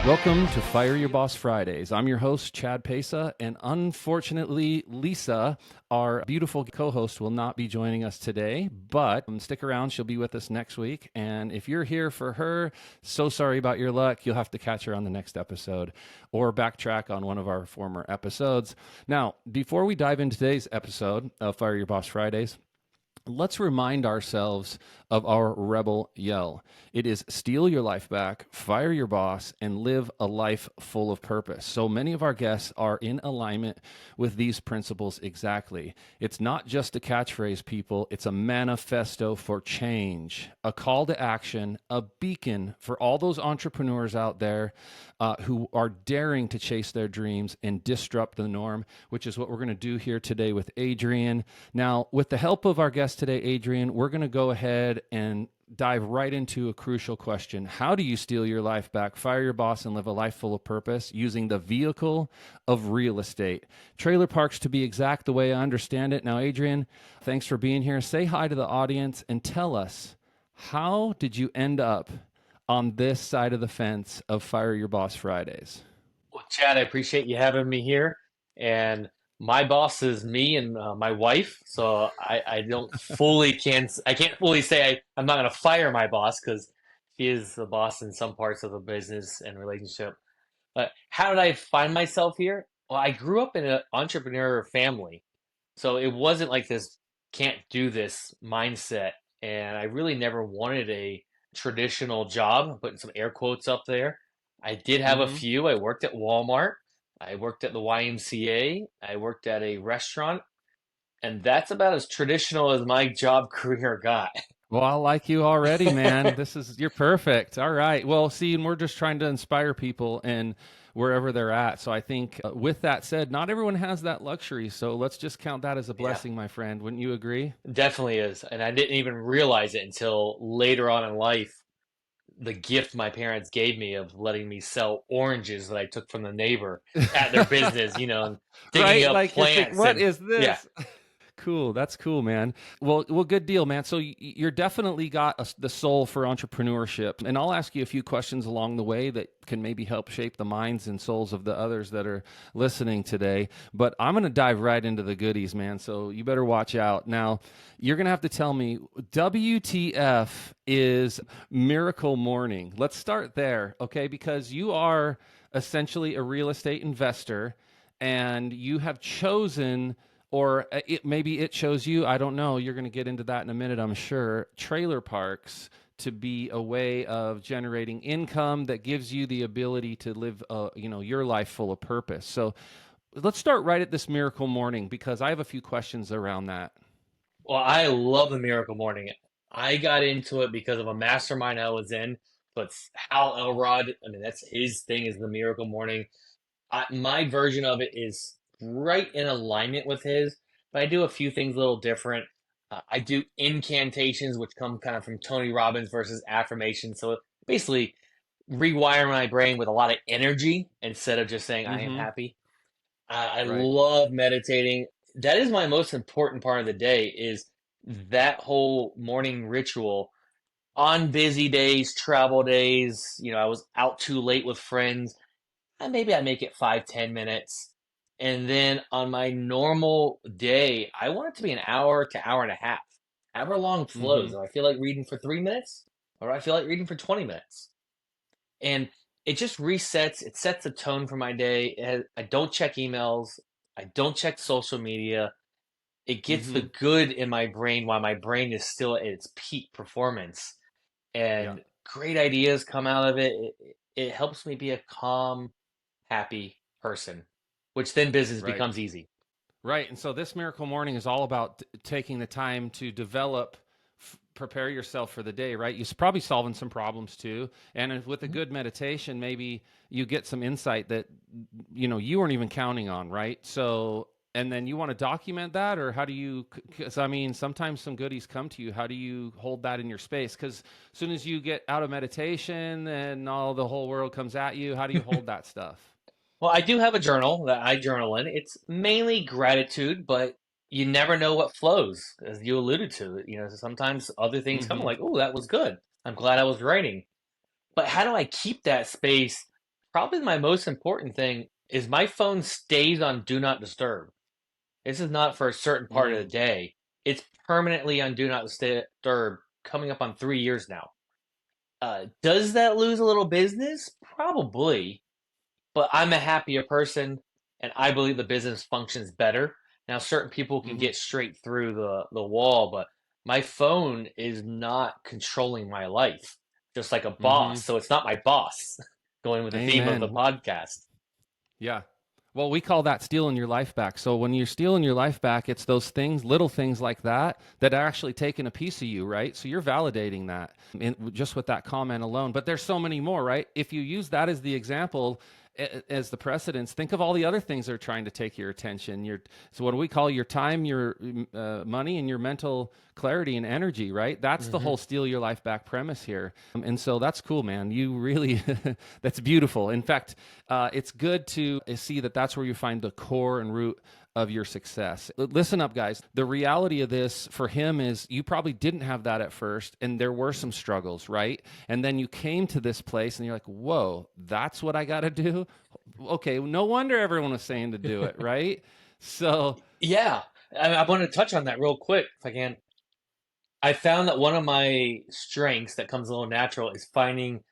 Welcome to Fire Your Boss Fridays. I'm your host, Chad Passa, and unfortunately, Lisa, our beautiful co-host, will not be joining us today, but stick around. She'll be with us next week, and if you're here for her, so sorry about your luck. You'll have to catch her on the next episode or backtrack on one of our former episodes. Now, before we dive into today's episode of Fire Your Boss Fridays, let's remind ourselves of our rebel yell. It is steal your life back, fire your boss, and live a life full of purpose. So many of our guests are in alignment with these principles exactly. It's not just a catchphrase, people. It's a manifesto for change, a call to action, a beacon for all those entrepreneurs out there who are daring to chase their dreams and disrupt the norm, which is what we're going to do here today with Adrian. Now, with the help of our guest today, Adrian, we're going to go ahead and dive right into a crucial question. How do you steal your life back, fire your boss, and live a life full of purpose using the vehicle of real estate? Trailer parks, to be exact, the way I understand it. Now, Adrian, thanks for being here. Say hi to the audience and tell us, how did you end up on this side of the fence of Fire Your Boss Fridays? Well, Chad, I appreciate you having me here. And my boss is me and my wife, so I don't fully I can't fully say I'm not going to fire my boss because she is the boss in some parts of the business and relationship. But how did I find myself here? Well, I grew up in an entrepreneur family, so it wasn't like this can't do this mindset, and I really never wanted a traditional job. I'm putting some air quotes up there. I did have a Mm-hmm. few. I worked at Walmart. I worked at the YMCA. I worked at a restaurant, and that's about as traditional as my job career got. Well, I like you already, man. You're perfect. All right. Well, see, and we're just trying to inspire people and wherever they're at. So I think with that said, not everyone has that luxury. So let's just count that as a Yeah, blessing, my friend. Wouldn't you agree? definitely is. And I didn't even realize it until later on in life, the gift my parents gave me of letting me sell oranges that I took from the neighbor at their business, and digging Right? up Like you're thinking, plants what and is yeah. this? Cool. That's cool, man. Well, good deal, man. So you're definitely got the soul for entrepreneurship, and I'll ask you a few questions along the way that can maybe help shape the minds and souls of the others that are listening today. But I'm going to dive right into the goodies, man. So you better watch out. Now, you're going to have to tell me WTF is Miracle Morning. Let's start there, okay? Because you are essentially a real estate investor, and you have chosen, or maybe it chose you, I don't know, you're going to get into that in a minute, I'm sure, trailer parks to be a way of generating income that gives you the ability to live your life full of purpose. So let's start right at this Miracle Morning, because I have a few questions around that. Well, I love the Miracle Morning. I got into it because of a mastermind I was in. But Hal Elrod, I mean, that's his thing is the Miracle Morning. My version of it is right in alignment with his, but I do a few things a little different. I do incantations, which come kind of from Tony Robbins versus affirmations. So basically, rewire my brain with a lot of energy instead of just saying I am Mm-hmm. happy. I Right. love meditating. That is my most important part of the day is that whole morning ritual. On busy days, travel days, I was out too late with friends. Maybe I make it 5, 10 minutes. And then on my normal day, I want it to be an hour to hour and a half. Hour long flows. Mm-hmm. Do I feel like reading for 3 minutes? Or do I feel like reading for 20 minutes? And it just resets, it sets a tone for my day. I don't check emails, I don't check social media. It gets the Mm-hmm. good in my brain while my brain is still at its peak performance. Yeah. And great ideas come out of it. It helps me be a calm, happy person, which then business Right. becomes easy. Right. And so this Miracle Morning is all about taking the time to develop, prepare yourself for the day, right? You're probably solving some problems too. And with a Mhm. good meditation, maybe you get some insight that, you weren't even counting on, right? So, and then you want to document that, or how do you, because I mean, sometimes some goodies come to you. How do you hold that in your space? Because as soon as you get out of meditation and all the whole world comes at you, how do you hold that stuff? Well, I do have a journal that I journal in. It's mainly gratitude, but you never know what flows, as you alluded to. Sometimes other things come Mm-hmm. like, oh, that was good. I'm glad I was writing. But how do I keep that space probably my most important thing is my phone stays on do not disturb. This is not for a certain part of the Mm, day. It's permanently on do not disturb, coming up on 3 years now. Does that lose a little business? Probably, but I'm a happier person, and I believe the business functions better. Now, certain people can mm-hmm, get straight through the wall, but my phone is not controlling my life, just like a mm-hmm. boss. So it's not my boss. Going with the theme of the Amen. podcast. Yeah. Well, we call that stealing your life back. So when you're stealing your life back, it's those things, little things like that, that are actually taking a piece of you, right? So you're validating that just with that comment alone. But there's so many more, right? If you use that as the example, as the precedence, think of all the other things that are trying to take your attention. So what do we call your time, your money, and your mental clarity and energy, right? That's the Hmm. whole steal your life back premise here. And so that's cool, man. You really, that's beautiful. In fact, it's good to see that that's where you find the core and root of your success. Listen up, guys. The reality of this for him is you probably didn't have that at first, and there were some struggles, right? And then you came to this place and you're like, whoa, that's what I got to do? Okay, no wonder everyone was saying to do it, right? So, Yeah, I want to touch on that real quick if I can. I found that one of my strengths that comes a little natural is finding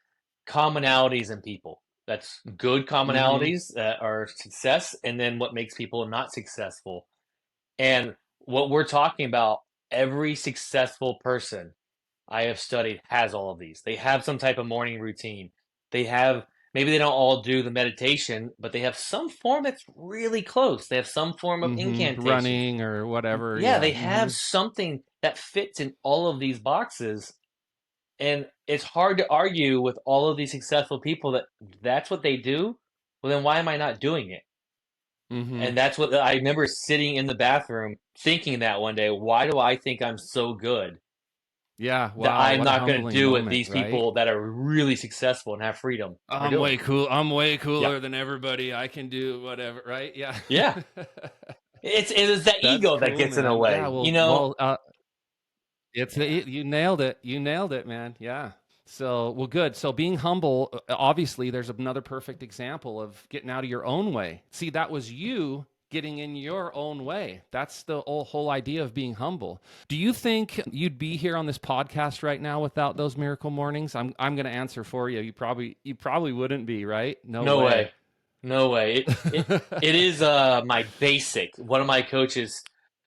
commonalities in people. That's good mm-hmm, commonalities that are success, and then what makes people not successful. And what we're talking about, every successful person I have studied has all of these. They have some type of morning routine. They have, maybe they don't all do the meditation, but they have some form that's really close. They have some form of mm-hmm, incantation. running or whatever. Yeah, Yeah. they Mm-hmm. have something that fits in all of these boxes. And it's hard to argue with all of these successful people that that's what they do. Well, then why am I not doing it? Mm-hmm. And that's what I remember sitting in the bathroom thinking that one day. Why do I think I'm so good Yeah. that Wow. I'm What a not going to humbling do what moment, these right? people that are really successful and have freedom are I'm doing? way cool. I'm way Yeah. cooler than everybody. I can do whatever, right? Yeah. Yeah. It's that That's ego that cool, gets in the man. Yeah, way. Yeah. you nailed it. You nailed it, man. Yeah. So, well, good. So, being humble, obviously, there's another perfect example of getting out of your own way. See, that was you getting in your own way. That's the whole idea of being humble. Do you think you'd be here on this podcast right now without those miracle mornings? I'm going to answer for you. You probably wouldn't be, right? No No way. way. No way. It is my basic. One of my coaches,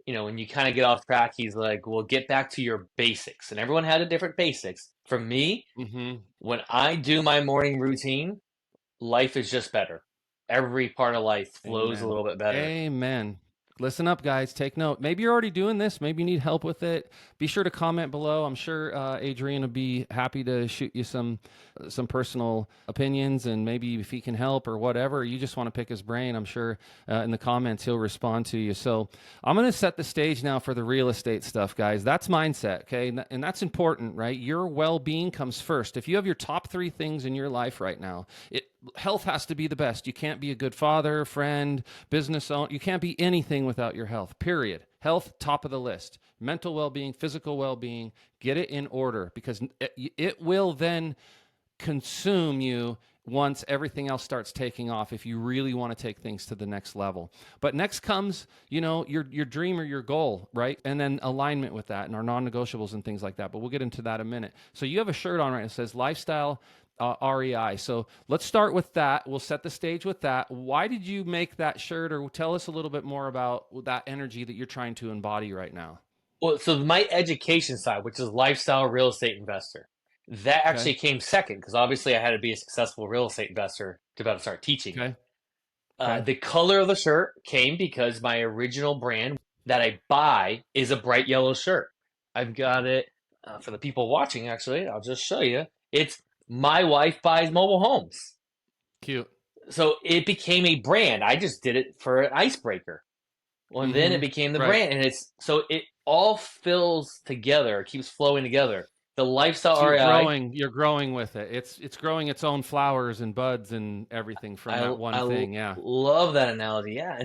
when you kind of get off track, he's like, "Well, get back to your basics." And everyone had a different basics. For me, Mhm. when I do my morning routine, life is just better. Every part of life flows a Amen. little bit better. Amen. Listen up, guys. Take note. Maybe you're already doing this. Maybe you need help with it. Be sure to comment below. I'm sure Adrian will be happy to shoot you some personal opinions, and maybe if he can help or whatever. You just want to pick his brain. I'm sure in the comments he'll respond to you. So I'm going to set the stage now for the real estate stuff, guys. That's mindset, okay, and that's important, right? Your well-being comes first. If you have your top 3 things in your life right now, health has to be the best. You can't be a good father, friend, business owner. You can't be anything without your health, period. Health, top of the list. Mental well being, physical well being, get it in order because it will then consume you once everything else starts taking off if you really want to take things to the next level. But next comes, your dream or your goal, right? And then alignment with that and our non-negotiables and things like that. But we'll get into that in a minute. So you have a shirt on right that says lifestyle REI. So let's start with that. We'll set the stage with that. Why did you make that shirt, or tell us a little bit more about that energy that you're trying to embody right now? Well, so my education side, which is lifestyle real estate investor, that Okay. actually came second because obviously I had to be a successful real estate investor to be able to start teaching it. Okay. Okay. The color of the shirt came because my original brand that I buy is a bright yellow shirt. I've got it for the people watching, actually. I'll just show you. It's My Wife Buys Mobile Homes. Cute. So it became a brand. I just did it for an icebreaker. Well, and then Mm-hmm. it became the Right. brand. And it all fills together, it keeps flowing together. The lifestyle So REI, you're growing with it. It's growing its own flowers and buds and everything from that one I thing. Yeah. love that analogy. Yeah.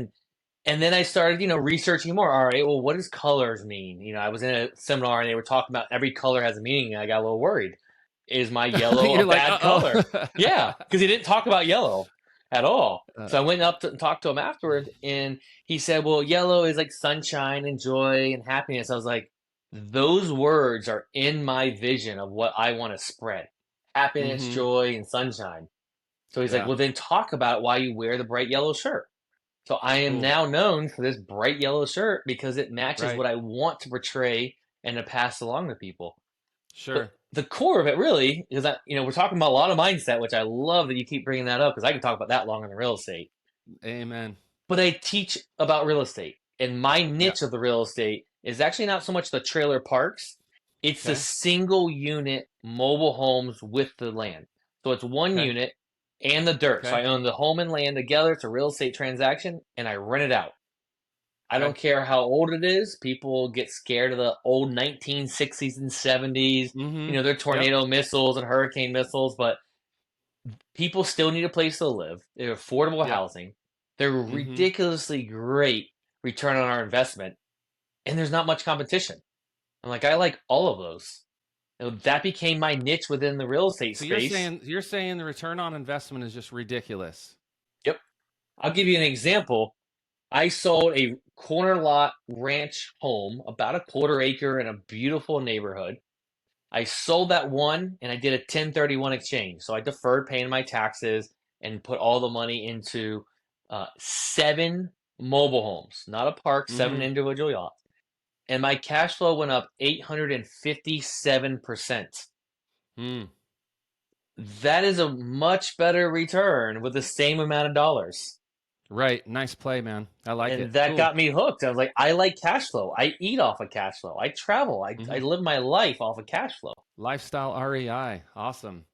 And then I started, researching more. All right, well, what does colors mean? I was in a seminar and they were talking about every color has a meaning, and I got a little worried. is my yellow a You're like, bad color? uh-oh. Yeah, because he didn't talk about yellow at all. uh, So I went up to and talked to him afterwards, and he said, "Well, yellow is like sunshine and joy and happiness." I was like, "Those words are in my vision of what I want to spread: happiness, mm-hmm. joy, and sunshine." So he's like, Yeah. "Well, then talk about why you wear the bright yellow shirt." So I am Cool. now known for this bright yellow shirt because it matches Right. what I want to portray and to pass along to people. But Sure. the core of it really is that, we're talking about a lot of mindset, which I love that you keep bringing that up because I can talk about that longer than real estate. Amen. But I teach about real estate, and my Yeah. niche of the real estate is actually not so much the trailer parks, it's the Okay. single unit mobile homes with the land. So it's one Okay. unit and the dirt. So Okay. I own the home and land together. It's a real estate transaction, and I rent it out. I Okay. don't care how old it is. People get scared of the old 1960s and 70s. Mm-hmm. They're Yep. tornado missiles and hurricane missiles, but people still need a place to live. They're affordable Yep. housing. They're Mm-hmm. ridiculously great return on our investment, and there's not much competition. I'm like, I like all of those. That became my niche within the real estate So you're space. saying you're saying the return on investment is just ridiculous. Yep. I'll give you an example. I sold a corner lot ranch home, about a quarter acre in a beautiful neighborhood. I sold that one and I did a 1031 exchange. So I deferred paying my taxes and put all the money into seven mobile homes, not a park, seven Mm-hmm. individual yachts. And my cash flow went up 857%. Mm. That is a much better return with the same amount of dollars. Right. Nice play, man. I like And it. that Cool. got me hooked. I was like, I like cash flow. I eat off of cash flow. I travel. I Mm-hmm. live my life off of cash flow. Lifestyle REI. Awesome.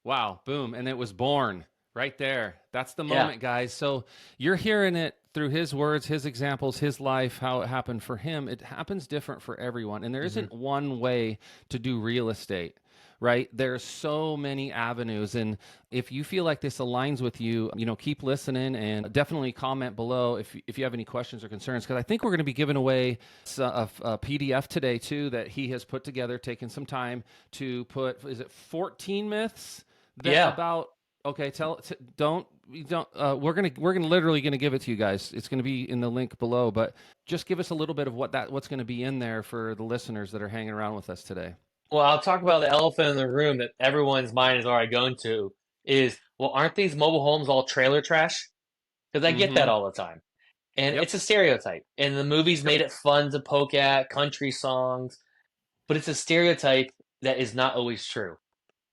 Wow, boom. And it was born right there. That's the Yeah. moment, guys. So you're hearing it through his words, his examples, his life, how it happened for him. It happens different for everyone. And there Hmm. isn't one way to do real estate, right? There's so many avenues. And if you feel like this aligns with you, keep listening and definitely comment below if you have any questions or concerns. Because I think we're going to be giving away a PDF today, too, that he has put together, taking some time to put, is it 14 myths? That Yeah. about okay don't we don't we're gonna literally gonna give it to you guys. It's gonna be in the link below, but just give us a little bit of what's gonna be in there for the listeners that are hanging around with us today. Well, I'll talk about the elephant in the room that everyone's mind is already going to is, well, aren't these mobile homes all trailer trash? Because I get that Mm-hmm. all the time. And Yep. it's a stereotype. And the movies Yep. made it fun to poke at, country songs, but it's a stereotype that is not always true.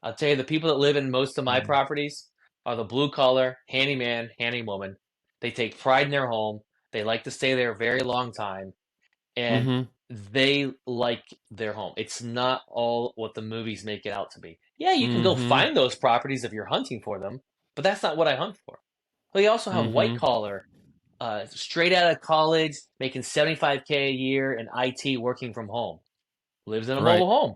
I'll tell you, the people that live in most of my Mm-hmm. properties are the blue collar, handyman, handywoman. They take pride in their home. They like to stay there a very long time, and Mm-hmm. they like their home. It's not all what the movies make it out to be. Yeah, you can go Mm-hmm. find those properties if you're hunting for them, but that's not what I hunt for. But you also have white Mm-hmm. collar, straight out of college, making 75K a year in IT, working from home, lives in a Right. mobile home.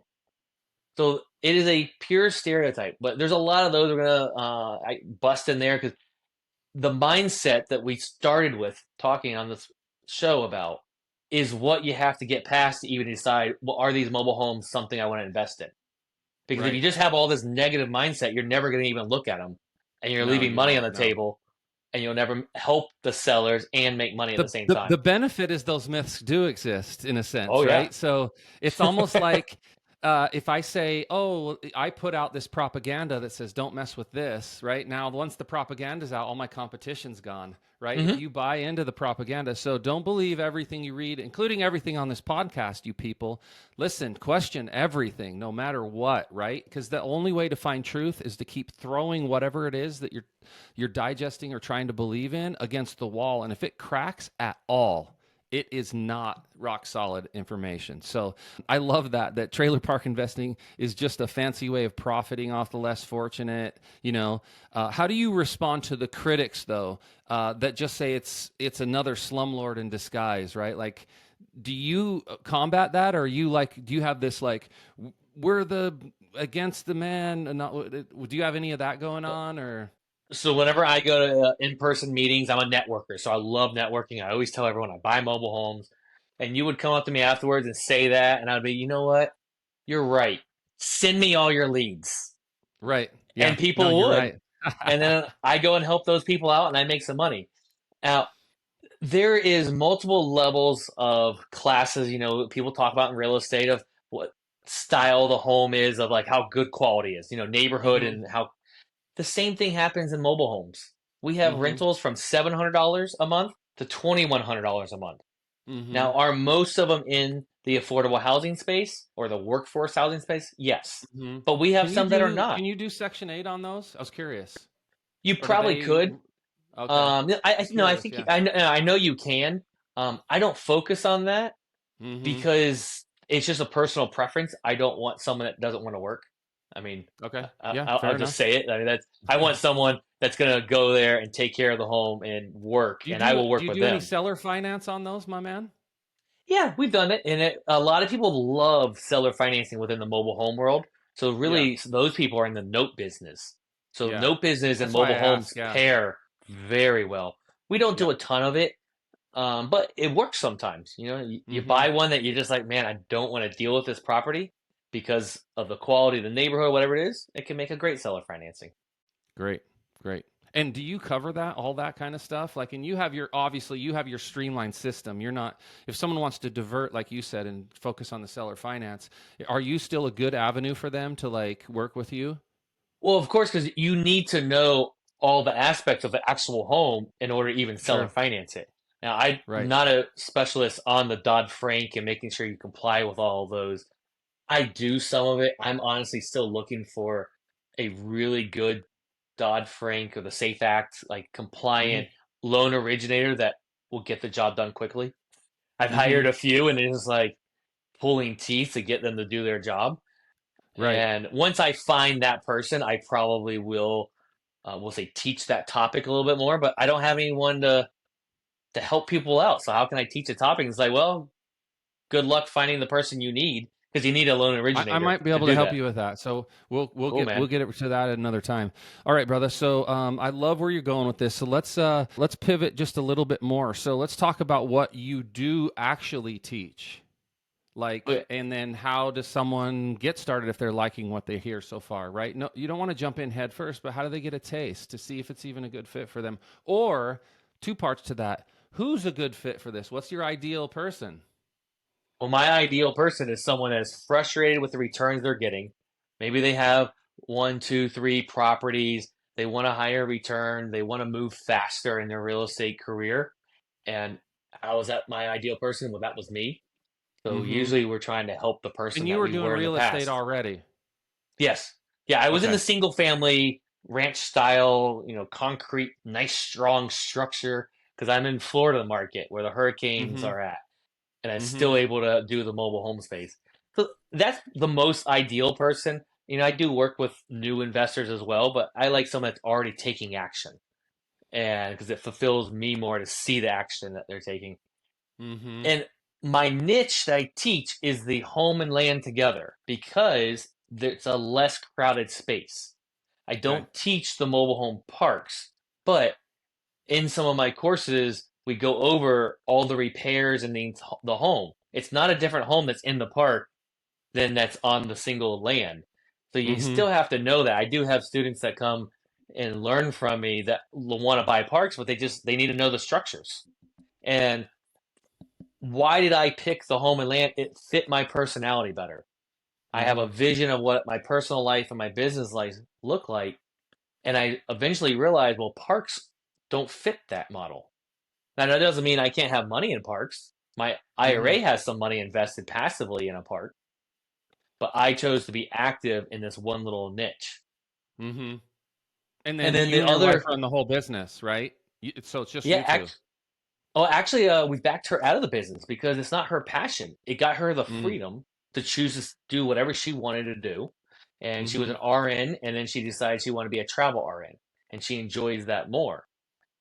So it is a pure stereotype, but there's a lot of those we're gonna bust in there because the mindset that we started with talking on this show about is what you have to get past to even decide, well, are these mobile homes something I want to invest in? Because if Right. you just have all this negative mindset, you're never going to even look at them, and you're No, leaving you money on won't. the No. table, and you'll never help the sellers and make money at the same The time. benefit is those myths do exist in a Oh sense, yeah. right? So it's almost like if I say, "Oh, I put out this propaganda that says don't mess with this," right? Now, once the propaganda's out, all my competition's gone, right? If Hmm. you buy into the propaganda, so don't believe everything you read, including everything on this podcast, you people. Listen, question everything, no matter what, right? Because the only way to find truth is to keep throwing whatever it is that you're digesting or trying to believe in against the wall. And if it cracks at all, it is not rock solid information. So I love that trailer park investing is just a fancy way of profiting off the less fortunate. How do you respond to the critics though, that just say it's another slumlord in disguise, right? Like, do you combat that, or are you like, do you have this like, we're the against the man, and not? Do you have any of that going on, or? So whenever I go to in-person meetings, I'm a networker, so I love networking. I always tell everyone I buy mobile homes, and you would come up to me afterwards and say that, and I'd be, you know what? You're right. send me all your leads. Right. Yeah. And No, people you're would. right. And then I go and help those people out and I make some money. Now, there is multiple levels of classes, people talk about in real estate of what style the home is, of like how good quality is, neighborhood, Mm-hmm. and how the same thing happens in mobile homes. We have Mm-hmm. rentals from $700 a month to $2,100 a month. Mm-hmm. Now, are most of them in the affordable housing space or the workforce housing space? Yes. Mm-hmm. But we have Can you some that are do not. can you do Section 8 on those? I was curious. You Or do probably they could. okay. I Just no, I curious, think yeah. I know you can. I don't focus on that Mm-hmm. because it's just a personal preference. I don't want someone that doesn't want to work. I mean, Okay. I, Yeah, I'll fair just enough. say it. I mean, I want someone that's gonna go there and take care of the home and work, Do you and I will do work you with do any them. seller finance on those, my man? Yeah, we've done it, and a lot of people love seller financing within the mobile home world. So Yeah. really, those people are in the note business. So Yeah. note business and That's why I mobile ask, homes yeah. pair very well. We don't Yeah. do a ton of it, but it works sometimes. You Mm-hmm. buy one that you're just like, man, I don't want to deal with this property because of the quality of the neighborhood, whatever it is. It can make a great seller financing. Great. Great. And do you cover that, all that kind of stuff? Like, and you have your, obviously, you have your streamlined system. You're not, if someone wants to divert, like you said, and focus on the seller finance, are you still a good avenue for them to like work with you? Well, of course, because you need to know all the aspects of the actual home in order to even sell or Sure. finance it. Now, I'm Right. not a specialist on the Dodd-Frank and making sure you comply with all of those. I do some of it. I'm honestly still looking for a really good Dodd-Frank or the SAFE Act, like Mm-hmm. compliant loan originator that will get the job done quickly. I've Mm-hmm. hired a few, and it's like pulling teeth to get them to do their job. Right. And once I find that person, I probably will, we'll say, teach that topic a little bit more. But I don't have anyone to help people out. So how can I teach a topic? It's like, well, good luck finding the person you need because you need a loan I originator might be to able to do help that. you with that. So we'll Cool, get man. to that at another time. All right, brother. So I love where you're going with this. So let's pivot just a little bit more. So let's talk about what you do actually teach. Like, Okay. and then how does someone get started if they're liking what they hear so far, right? No, you don't want to jump in head first, but how do they get a taste to see if it's even a good fit for them? Or two parts to that. Who's a good fit for this? What's your ideal person? Well, my ideal person is someone that's frustrated with the returns they're getting. Maybe they have one, two, three properties. They want a higher return. They want to move faster in their real estate career. And how is that my ideal person? Well, that was me. So Mm-hmm. usually we're trying to help the person And you that were we doing were in the real estate past. already. Yes. Yeah, I was in the Okay. single family ranch style, concrete, nice strong structure because I'm in Florida market where the hurricanes Mm-hmm. are at, and I'm Mm-hmm. still able to do the mobile home space. So that's the most ideal person. I do work with new investors as well, but I like someone that's already taking action, and because it fulfills me more to see the action that they're taking. Mm-hmm. And my niche that I teach is the home and land together because it's a less crowded space. I Okay. don't teach the mobile home parks, but in some of my courses, we go over all the repairs and the home. It's not a different home that's in the park than that's on the single land. So you Mm-hmm. still have to know that. I do have students that come and learn from me that want to buy parks, but they need to know the structures. And why did I pick the home and land? It fit my personality better. I have Mm-hmm. a vision of what my personal life and my business life look like. And I eventually realized, well, parks don't fit that model. Now, that doesn't mean I can't have money in parks. My Mm-hmm. IRA has some money invested passively in a park, but I chose to be active in this one little niche. Mm-hmm. And And then then you the and your wife other, run the whole business, right? So it's just yeah, you two. actually, we backed her out of the business because it's not her passion. It got her the Mm. freedom to choose to do whatever she wanted to do. And she was Mm-hmm. an RN, and then she decided she wanted to be a travel RN, and she enjoys that more.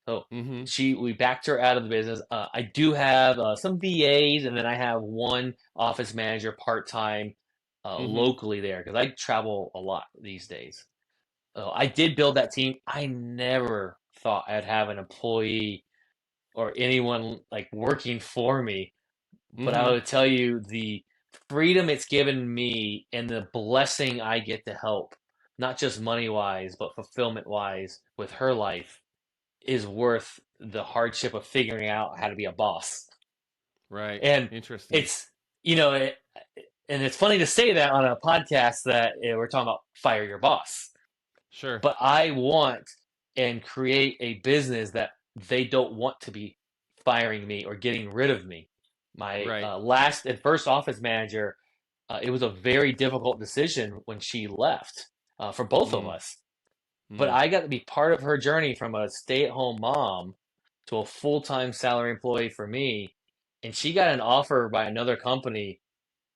So Mm-hmm. we backed her out of the business. I do have some VAs, and then I have one office manager part time Mm-hmm. locally there because I travel a lot these days. I did build that team. I never thought I'd have an employee or anyone like working for me, but I Mm-hmm. would tell you the freedom it's given me and the blessing I get to help, not just money wise, but fulfillment wise with her life is worth the hardship of figuring out how to be a boss. Right. And Interesting. it's, you know, and it's funny to say that on a podcast that we're talking about fire your boss, Sure. but I want and create a business that they don't want to be firing me or getting rid of me. My Right. last and first office manager, it was a very difficult decision when she left for both of Mm, us. But mm, I got to be part of her journey from a stay-at-home mom to a full-time salary employee for me. And she got an offer by another company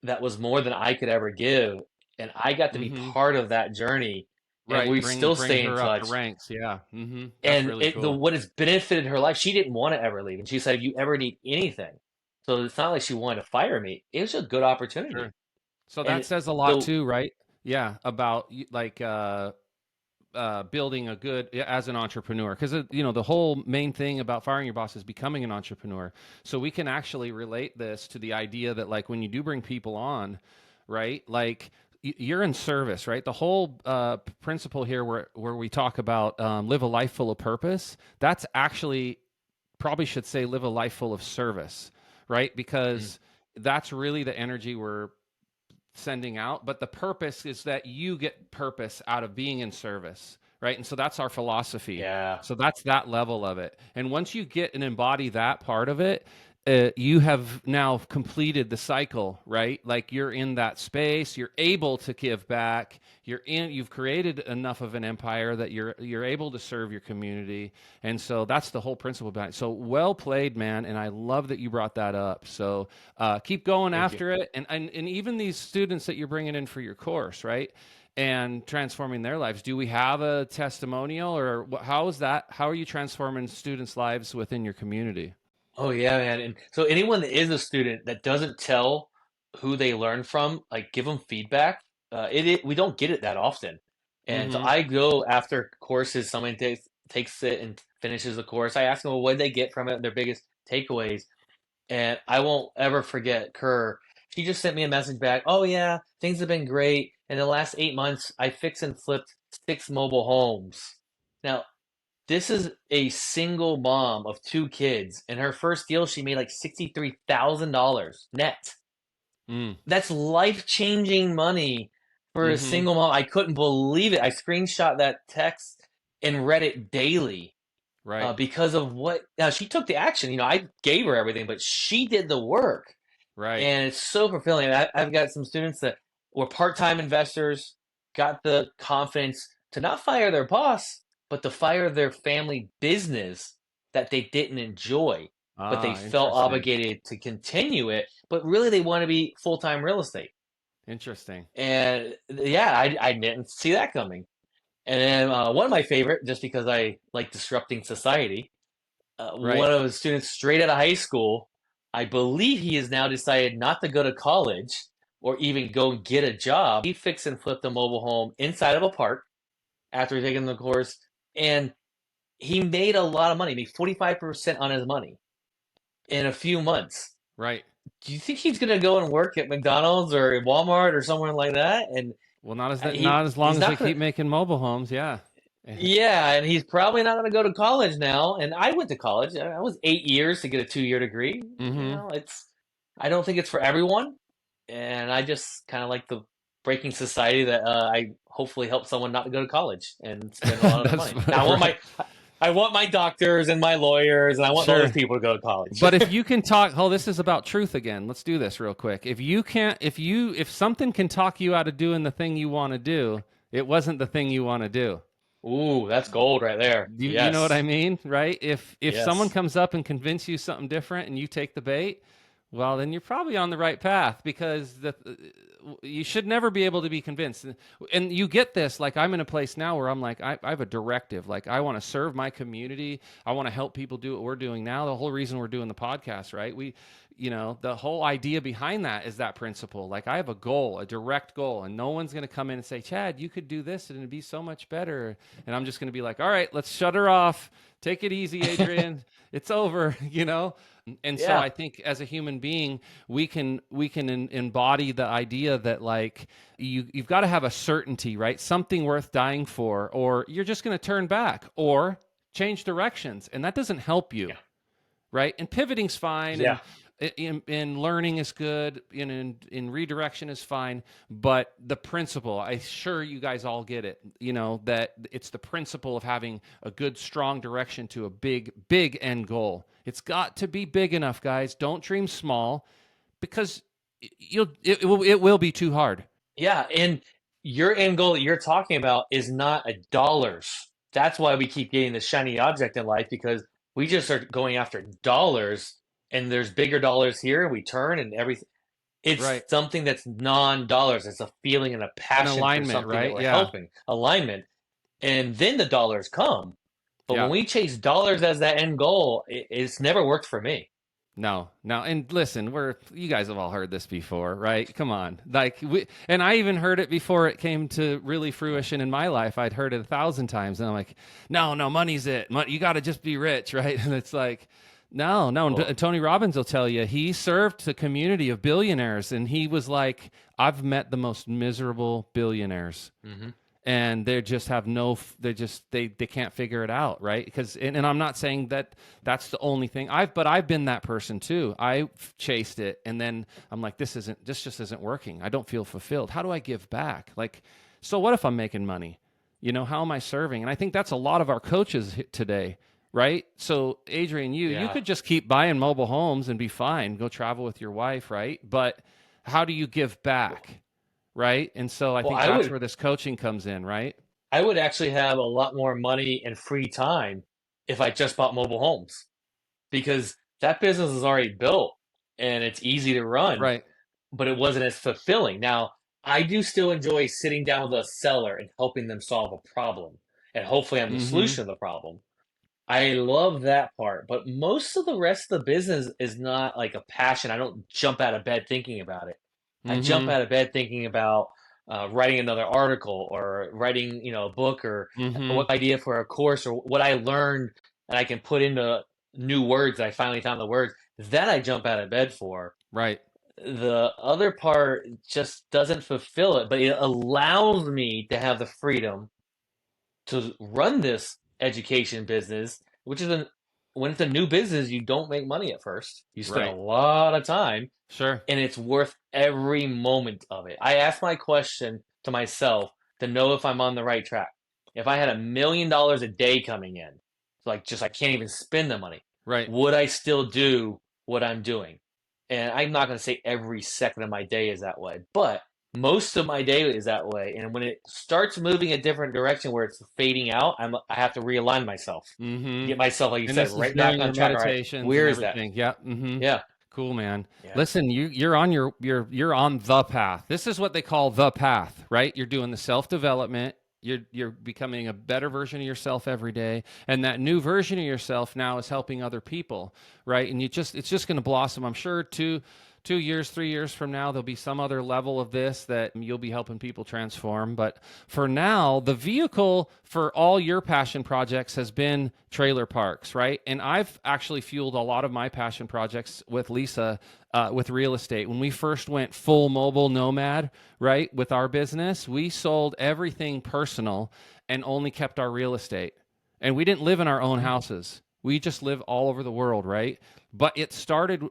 that was more than I could ever give. And I got to be mm-hmm. part of that journey. And Right. we Bring still bring stay in her up the touch. ranks. Yeah. Mm-hmm. That's And really cool. what has benefited her life, she didn't want to ever leave. And she said, if you ever need anything. So it's not like she wanted to fire me. It was a good Sure. opportunity. So that And says a lot the too, right? Yeah, about like building a good as an entrepreneur, because you know the whole main thing about firing your boss is becoming an entrepreneur. So we can actually relate this to the idea that like when you do bring people on, right? Like you're in service, right? The whole principle here, where we talk about live a life full of purpose. That's actually probably should say live a life full of service, right? Mm, Because that's really the energy we're sending out, but the purpose is that you get purpose out of being in service, right? And so that's our philosophy. yeah. So that's that level of it. And once you get and embody that part of it, you have now completed the cycle, right? Like you're in that space, you're able to give back, you've created enough of an empire that you're able to serve your community. And so that's the whole principle behind it. So well played, man, and I love that you brought that up. So keep going Thank you. after it, and even these students that you're bringing in for your course, right? And transforming their lives. Do we have a testimonial, or how is that? How are you transforming students' lives within your community? Oh yeah, man. And so anyone that is a student that doesn't tell who they learn from, like give them feedback. We don't get it that often. And so Mm-hmm. I go after courses, someone takes it and finishes the course. I ask them, well, what did they get from it, their biggest takeaways. And I won't ever forget Kerr. She just sent me a message back. Oh yeah, things have been great. In the last 8 months, I fixed and flipped 6 mobile homes. Now, this is a single mom of 2 kids. And her first deal, she made like $63,000 net. Mm. That's life-changing money for a Mm-hmm. single mom. I couldn't believe it. I screenshot that text and read it daily Right. because of what. Now, she took the action. You know, I gave her everything, but she did the work. Right. And it's so fulfilling. I've got some students that were part-time investors, got the confidence to not fire their boss, but to fire their family business that they didn't enjoy, but they Ah, felt interesting. obligated to continue it. But really, they want to be full-time real estate. Interesting. And yeah, I didn't see that coming. And then one of my favorite, just because I like disrupting society, Right. one of the students straight out of high school, I believe he has now decided not to go to college or even go get a job. He fixed and flipped a mobile home inside of a park after taking the course, and he made a lot of money. He made 45% on his money in a few months. Right. Do you think he's going to go and work at McDonald's or Walmart or somewhere like that? And Well, he not as long he's as they not going keep to. making mobile homes. Yeah. Yeah, and he's probably not going to go to college now. And I went to college. I was 8 years to get a 2-year degree. You Mm-hmm. know, I don't think it's for everyone. And I just kind of like the breaking society that I hopefully help someone not to go to college and spend a lot of their That's money. Now, right. I want my doctors and my lawyers, and I want those Sure. people to go to college. But if you can talk, oh, this is about truth again. Let's do this real quick. If you can't, if something can talk you out of doing the thing you want to do, it wasn't the thing you want to do. Ooh, that's gold right there. You know what I Yes, mean, right? If someone yes. comes up and convince you something different and you take the bait, well, then you're probably on the right path, because you should never be able to be convinced. And you get this, like I'm in a place now where I'm like, I have a directive. Like I want to serve my community. I want to help people do what we're doing now. The whole reason we're doing the podcast, right? the whole idea behind that is that principle. Like I have a goal, a direct goal, and no one's going to come in and say, Chad, you could do this and it'd be so much better. And I'm just going to be like, all right, let's shut her off. Take it easy, Adrian. It's over, And so Yeah. I think as a human being, we can embody the idea that like you've got to have a certainty, right? Something worth dying for, or you're just going to turn back or change directions. And that doesn't help you, Yeah. right? And pivoting's fine, Yeah. and learning is good, and in redirection is fine. But the principle, I'm sure you guys all get it, that it's the principle of having a good, strong direction to a big, big end goal. It's got to be big enough, guys. Don't dream small, because it will be too hard. Yeah. And your end goal that you're talking about is not a dollars. That's why we keep getting the shiny object in life, because we just are going after dollars, and there's bigger dollars here, and we turn and everything. It's Right. something that's non-dollars. It's a feeling and a An passion for alignment, something that right? we're Yeah. helping, alignment, and then the dollars come. But when Yeah. we chase dollars as that end goal, it's never worked for me. No, no, and listen, you guys have all heard this before, right? Come on, like and I even heard it before it came to really fruition in my life. I'd heard it 1,000 times, and I'm like, no, money's it. You got to just be rich, right? And it's like, no, no. Well, And Tony Robbins will tell you he served the community of billionaires, and he was like, I've met the most miserable billionaires, hmm and they just have they can't figure it out, right? Because and I'm not saying that that's the only thing. I've been that person too. I chased it, and then I'm like, this just isn't working. I don't feel fulfilled. How do I give back? Like, so what if I'm making money? How am I serving? And I think that's a lot of our coaches today, right? So Adrian, you yeah. could just keep buying mobile homes and be fine, go travel with your wife, right? But how do you give back? Right. And so I Well, think that's where this coaching comes in, right? I would actually have a lot more money and free time if I just bought mobile homes, because that business is already built and it's easy to run, Right. but it wasn't as fulfilling. Now, I do still enjoy sitting down with a seller and helping them solve a problem, and hopefully I'm the Mm-hmm. solution to the problem. I love that part, but most of the rest of the business is not like a passion. I don't jump out of bed thinking about it. I jump Mm-hmm. out of bed thinking about writing another article, or writing, a book, or Mm-hmm. what idea for a course, or what I learned and I can put into new words. I finally found the words that I jump out of bed for. Right. The other part just doesn't fulfill it, but it allows me to have the freedom to run this education business, which is when it's a new business, you don't make money at first. You spend a Right. lot of time, Sure. and it's worth every moment of it. I ask my question to myself to know if I'm on the right track. If I had $1 million a day coming in, so like just I can't even spend the money, Right. would I still do what I'm doing? And I'm not going to say every second of my day is that way, but most of my day is that way. And when it starts moving a different direction where it's fading out, I have to realign myself, Mm-hmm. get myself, like you And said, this is right back during on your track. All right, meditations and where is that? everything. Yeah. Mm-hmm. Yeah, Cool, man. yeah. Listen, you're on you're on the path. This is what they call the path, right? You're doing the self-development. You're becoming a better version of yourself every day, and that new version of yourself now is helping other people, right? And it's just going to blossom. I'm sure 2 years, 3 years from now, there'll be some other level of this that you'll be helping people transform. But for now, the vehicle for all your passion projects has been trailer parks, right? And I've actually fueled a lot of my passion projects with Lisa, with real estate. When we first went full mobile nomad, right, with our business, we sold everything personal and only kept our real estate. And we didn't live in our own Mhm. houses. We just live all over the world, right? But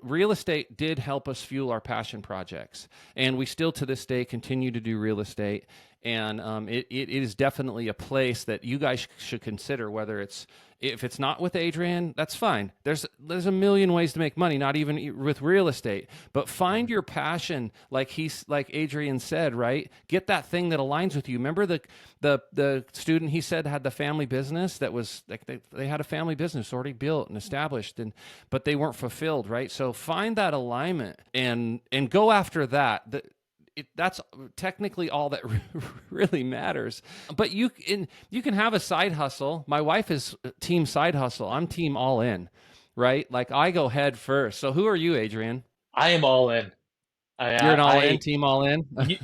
real estate did help us fuel our passion projects. And we still to this day continue to do real estate. And it is definitely a place that you guys should consider, whether if it's not with Adrian, that's fine. There's a million ways to make money, not even with real estate. But find your passion, like Adrian said, right? Get that thing that aligns with you. Remember the student he said had the family business that was like they had a family business already built and established, but they weren't fulfilled, right? So find that alignment and go after that. That's technically all that really matters. But you can have a side hustle. My wife is team side hustle. I'm team all in, right? Like I go head first. So who are you, Adrian? I am all in. I, You're an all in I team, all in. you,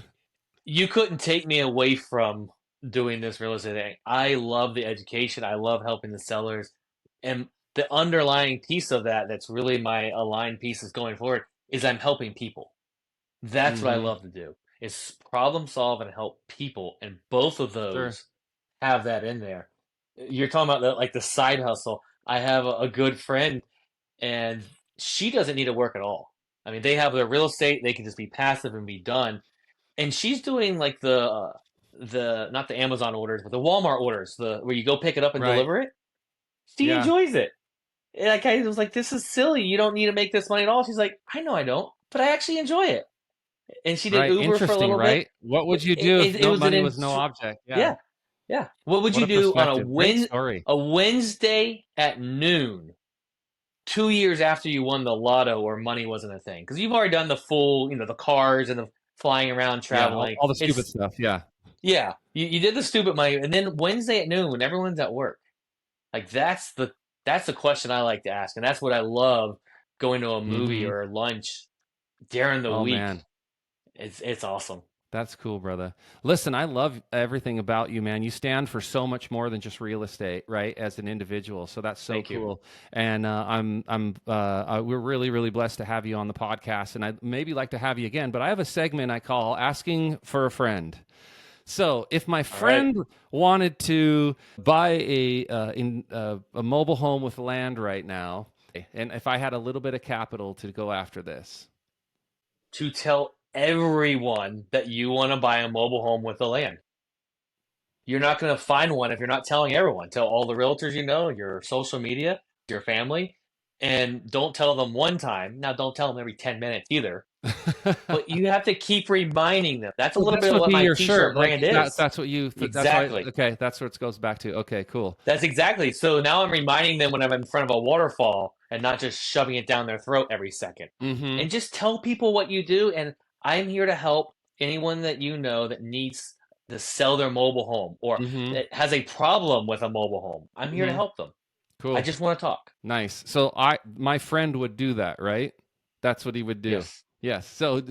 you couldn't take me away from doing this real estate thing. I love the education. I love helping the sellers. And the underlying piece of that that's really my aligned pieces going forward is I'm helping people. That's what I Mm-hmm. love to do. Is problem solve and help people. And both of Sure. those have that in there. You're talking about like the side hustle. I have a good friend and she doesn't need to work at all. I mean, they have their real estate, they can just be passive and be done, and she's doing like the not the Amazon orders, but the Walmart orders, the where you go pick it up and Right. deliver it. She Yeah. enjoys it. And like I was like, this is silly. You don't need to make this money at all. She's like, I know I don't, but I actually enjoy it. And she did Right. Uber for a Interesting, little bit. right? What would you It, do if it, it no was an money was no object? Yeah. yeah, yeah. What would What you a do on perspective. Great story. A Wednesday at noon 2 years after you won the lotto or money wasn't a thing? Because you've already done the full, the cars and the flying around Yeah. traveling. All the stupid It's stuff. Yeah. Yeah, you did the stupid money, and then Wednesday at noon when everyone's at work, like that's the question I like to ask, and that's what I love going to a movie Mm-hmm. or lunch during the Oh week. man. It's awesome. That's cool, brother. Listen, I love everything about you, man. You stand for so much more than just real estate, right? As an individual, so that's so Thank you. cool. And we're really, really blessed to have you on the podcast. And I maybe like to have you again, but I have a segment I call "Asking for a Friend." So, if my All right, friend wanted to buy a mobile home with land right now, and if I had a little bit of capital to go after this, to tell everyone that you want to buy a mobile home with the land. You're not going to find one if you're not telling everyone. Tell all the realtors you know, your social media, your family, and don't tell them one time. Now, don't tell them every 10 minutes either. But you have to keep reminding them. That's a well, little this bit of would what be my your t-shirt shirt. Like brand that. is. That's what you. That's why. Exactly. Okay, that's what it goes back to. Okay, cool. That's exactly. So now I'm reminding them when I'm in front of a waterfall and not just shoving it down their throat every second. Mm-hmm. And just tell people what you do. And I'm here to help anyone that you know that needs to sell their mobile home or Mm-hmm. that has a problem with a mobile home. I'm here to Mm-hmm. help them. I Cool. just want to talk. Nice. So my friend would do that, right? That's what he would do. Yes. Yes. So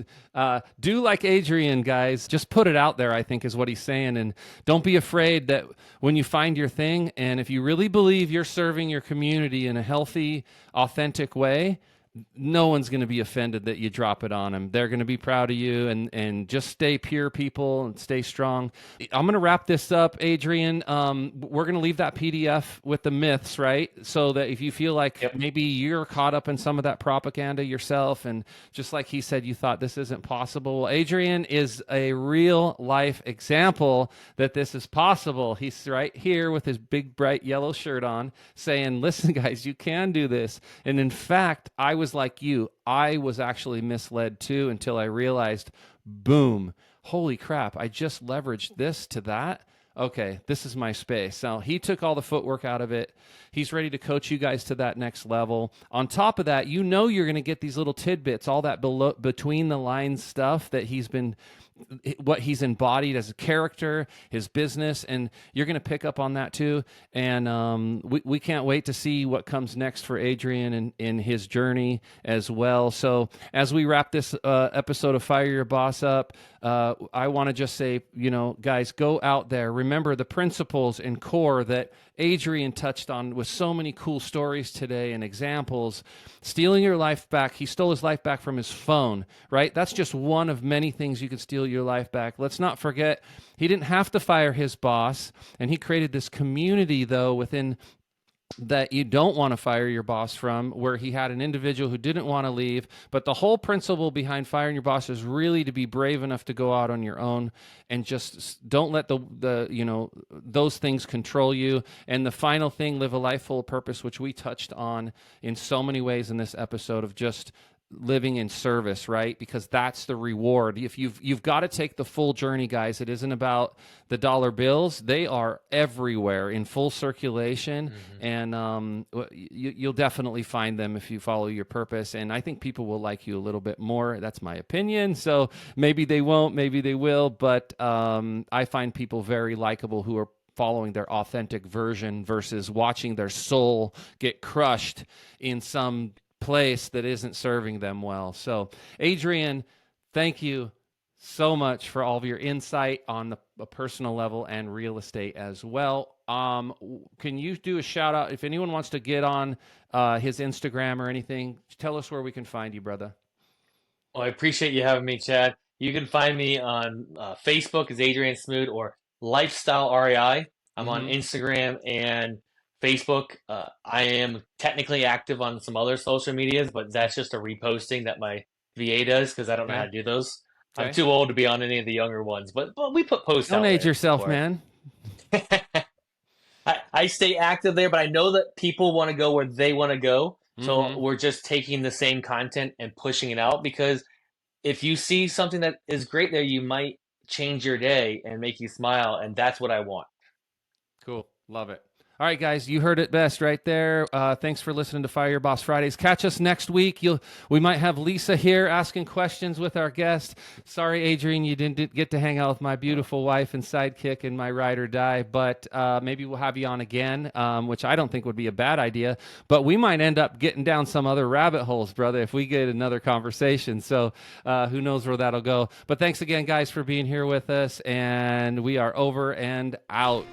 do like Adrian, guys. Just put it out there, I think, is what he's saying. And don't be afraid that when you find your thing, and if you really believe you're serving your community in a healthy, authentic way, no one's going to be offended that you drop it on them. They're going to be proud of you, and just stay pure, people, and stay strong. I'm going to wrap this up, Adrian. We're going to leave that PDF with the myths, right? So that if you feel like Yep. maybe you're caught up in some of that propaganda yourself, and just like he said, you thought this isn't possible. Well, Adrian is a real life example that this is possible. He's right here with his big, bright yellow shirt on saying, listen, guys, you can do this. And in fact, I was like you. I was actually misled too until I realized, boom, holy crap, I just leveraged this to that. Okay, this is my space. Now, he took all the footwork out of it. He's ready to coach you guys to that next level. On top of that, you know you're going to get these little tidbits, all that between the lines stuff that what he's embodied as a character, his business, and you're going to pick up on that too. And we can't wait to see what comes next for Adrian and in his journey as well. So as we wrap this episode of Fire Your Boss up, I want to just say, guys, go out there. Remember the principles and core that Adrian touched on with so many cool stories today and examples. Stealing your life back. He stole his life back from his phone, right? That's just one of many things you can steal your life back. Let's not forget, he didn't have to fire his boss, and he created this community, though, within that you don't want to fire your boss from, where he had an individual who didn't want to leave. But the whole principle behind firing your boss is really to be brave enough to go out on your own and just don't let those things control you. And the final thing, live a life full of purpose, which we touched on in so many ways in this episode, of just living in service, right? Because that's the reward. If you've got to take the full journey, guys. It isn't about the dollar bills. They are everywhere in full circulation, Mm-hmm. and you'll definitely find them if you follow your purpose. And I think people will like you a little bit more. That's my opinion. So maybe they won't, maybe they will, but I find people very likable who are following their authentic version versus watching their soul get crushed in some place that isn't serving them well. So, Adrian, thank you so much for all of your insight on a personal level and real estate as well. Can you do a shout out if anyone wants to get on his Instagram or anything? Tell us where we can find you, brother. Well, I appreciate you having me, Chad. You can find me on Facebook as Adrian Smude or Lifestyle REI. I'm on Mm-hmm. Instagram and Facebook. I am technically active on some other social medias, but that's just a reposting that my VA does because I don't know how Okay. to do those. I'm Okay. too old to be on any of the younger ones, but we put posts Don't out age there yourself, for man. it. I stay active there, but I know that people want to go where they want to go. So Mm-hmm. we're just taking the same content and pushing it out because if you see something that is great there, you might change your day and make you smile, and that's what I want. Cool. Love it. All right, guys, you heard it best right there. Thanks for listening to Fire Your Boss Fridays. Catch us next week. We might have Lisa here asking questions with our guest. Sorry, Adrian, you didn't get to hang out with my beautiful wife and sidekick and my ride or die, but maybe we'll have you on again, which I don't think would be a bad idea. But we might end up getting down some other rabbit holes, brother, if we get another conversation. So who knows where that'll go. But thanks again, guys, for being here with us, and we are over and out.